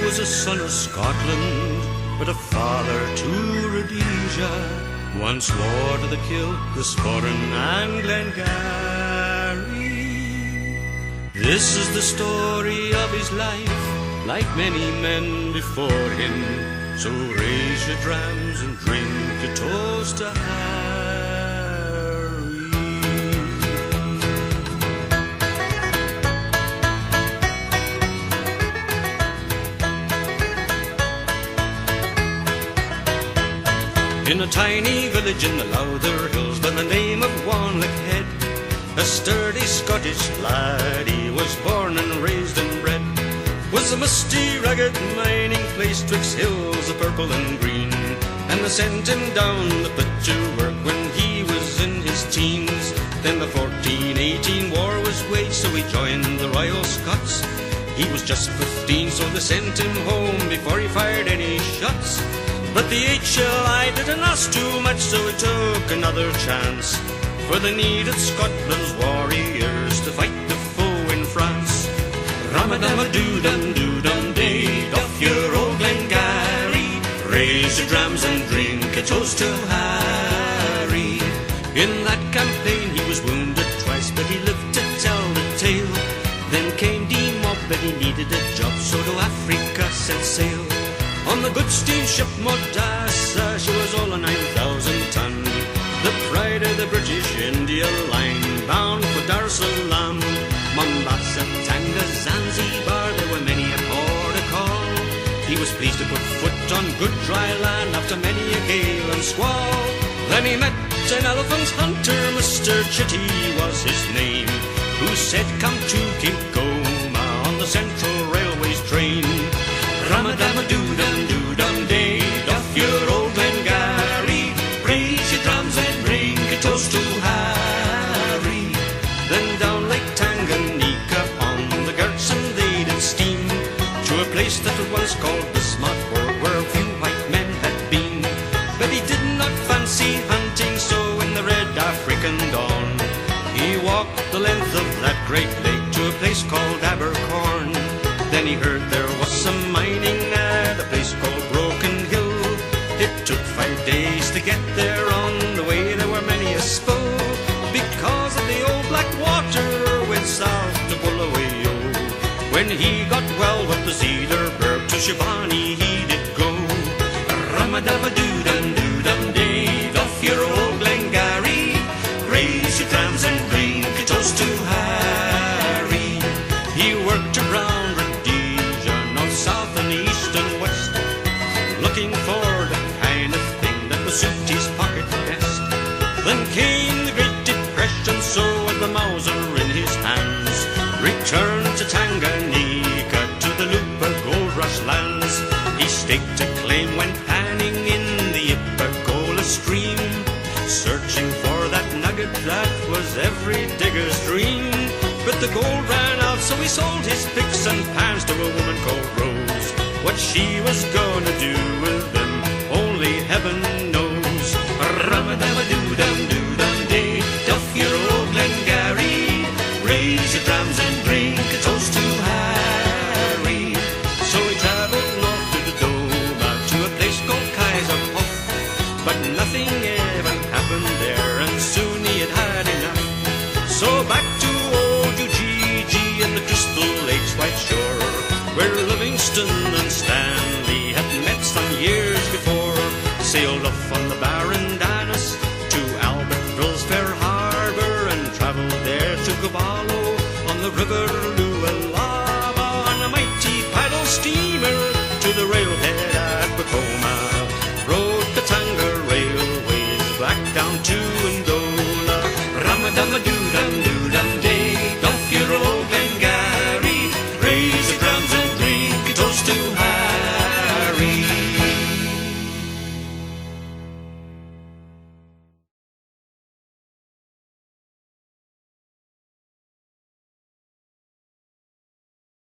was a son of Scotland, but a father to Rhodesia. Once Lord of the Kill, the Sporran and Glengarry. This is the story of his life, like many men before him. So raise your drams and drink a toast to Harry. In a tiny village in the Lowther Hills by the name of Wanlick Head, a sturdy Scottish lad, he was born and raised and bred. Was a musty, rugged mining place twixt hills of purple and green, and they sent him down the pit to work when he was in his teens. Then the 1418 war was waged, so he joined the Royal Scots. He was just 15, so they sent him home before he fired any shots. But the HLI didn't ask too much, so he took another chance, for they needed Scotland's warriors to fight the foe in France. Ram-a-dam-a-doo-dum-doo-dum-day, doff your old Glengarry, raise your drams and drink a toast to Harry. In that campaign he was wounded twice, but he lived to tell the tale. Then came the mob and he needed a job, so to Africa set sail. On the good steamship Modassa, she was all a 9,000 ton, the pride of the British India line, bound for Dar es Salaam. Mombasa, Tanga, Zanzibar, there were many a port of call. He was pleased to put foot on good dry land after many a gale and squall. Then he met an elephant hunter, Mr. Chitty was his name, who said, come to Kigoma on the Central Railway's train. Ram-a-dam-a-doo-dum-doo-dum-day, doff your old Glengarry, raise your drums and ring a toast to Harry. Then down Lake Tanganyika on the Gertsen they did steam, to a place that was once called Bismarckburg, where a few white men had been. But he did not fancy hunting, so in the red African dawn, he walked the length of that great lake to a place called Abercorn. Then he heard there was some mining at a place called Broken Hill. It took 5 days to get there, on the way there were many a spill, because of the old black water went south to Bulawayo. When he got well with the Cedarburg, to Shivani he did go. Ram-a-dam-a-doo-dum-doo-dum-day, doff your old Glengarry, raise your drams and drink a toast to Harry. He worked around Rhodesia, north, south and east and west, looking for the kind of thing that would suit his pocket best. Then came the Great Depression, so with the Mauser in his hands, returned to Tanganyika, to the Lupa gold rush lands. He staked a claim when panning in the Ipacola stream, searching for that nugget that was every digger's dream. But the gold ran out, so he sold his picks and pans to a woman called Rose. What she was gonna do with them, only heaven knows. Ram-a-dam-a-doo-dum-doo-dum-day, doff your old Glengarry, raise your drams and drink a toast to Harry. So he travelled north to the Doma, to a place called Kaiserhof, but nothing ever happened there, and soon he had had enough. So back to old Ujiji and the Crystal Lake's white shore, where Livingston and Stanley had met some years before. Sailed off on the Barondanas to Albert Brill's fair harbour, and travelled there to Caballo on the river Lualaba, on a mighty paddle steamer to the railhead at Bacoma.